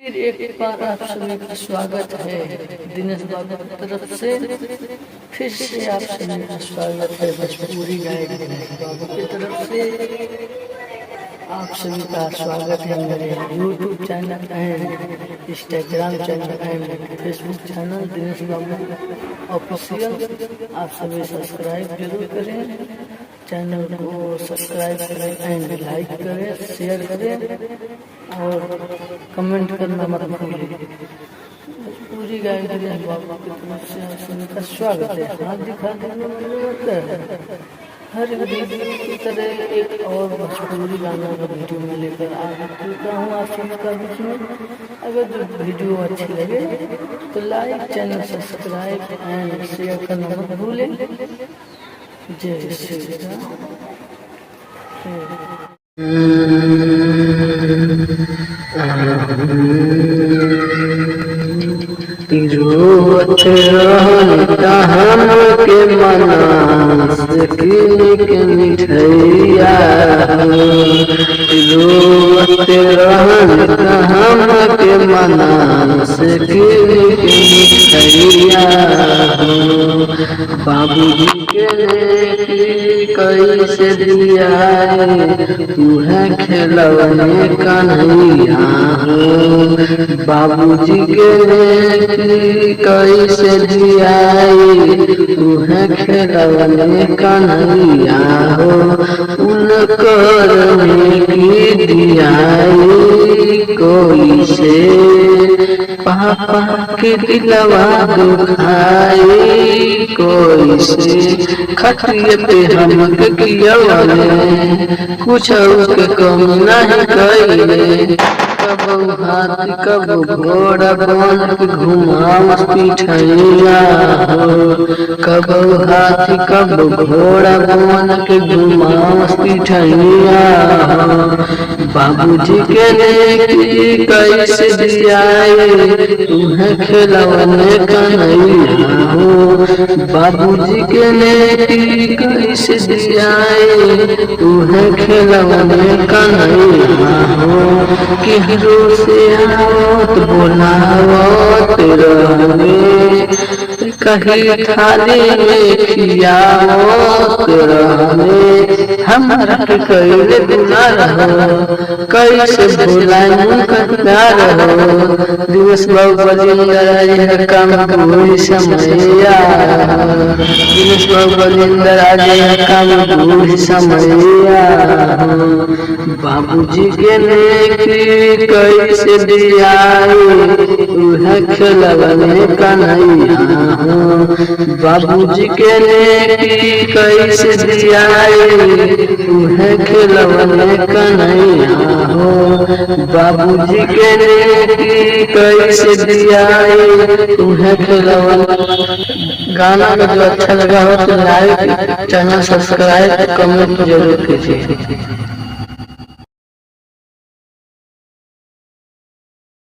एक बार आप सभी का स्वागत है दिनेश बाबू की तरफ से। फिर से आप सभी का स्वागत है भोजपुरी गाइड दिनेश बाबू की तरफ से। आप सभी का स्वागत है मेरे YouTube channel and Instagram channel and Facebook channel Dinesh बाबू ऑफिशियल। आप सभी सब्सक्राइब जरूर करें, चैनल को सब्सक्राइब करें एंड लाइक करें, शेयर करें और कमेंट करना मत भूलिए। पूरी गाइड दिनेश बाबू की तरफ से आप सभी का स्वागत है। हार्दिक हर वीडियो की तरह एक और भोजपुरी गाना का वीडियो में लेकर आ चुका हूँ आप सबका बीच में। अगर जो वीडियो अच्छी लगे तो लाइक, चैनल सब्सक्राइब एंड शेयर करना मत भूलें। जय श्री राम। रोवत रहता हमके मना सकिन के मिठैया, रोवत रहता हमके मना सकिन के मिठैया। बाबूजी के कैसे दिया तुम्हें खिलौने कन्हैया हो। बाबूजी के कैसे दिया तुम्हें खिलौने कन्हैया हो। उनकर की दिया कोई से पापा के दिलवा दुखाई कोई से। खटिए पे हमके किया कुछ के कम नहीं कइले। कब हाथी कब घोड़ा बन के घुमावस पिठैया हो। कब हाथी कब घोड़ा बन के घुमावस पिठैया हो। बाबूजी के लेके कैसे दियाए तुम्हें खिलौने कन्हैया हो। बाबूजी के लेके कैसे दियाए तुम्हें खिलौने कन्हैया हो। किहरो से आवत बोलावत रहने, कहीं थाली में खियावत रहने। हमारा के कैले बिना रहो कैसे भुलाऊं प्यार हो। दिनेश बाबू बलिंदर काम कोई समैया, दिनेश बाबू बलिंदर आज काम कोई समैया। बाबूजी के लेके कैसे दिया तुम्हें खिलौने कन्हैया हो। बाबूजी के लेके कैसे दिया तुम्हें खिलौने कन्हैया हो। बाबूजी के लेके कैसे दिया तुम्हें खिलौने। गाना का जो अच्छा लगा हो तो लाइक, चैनल सब्सक्राइब, कमेंट जरूर कीजिए।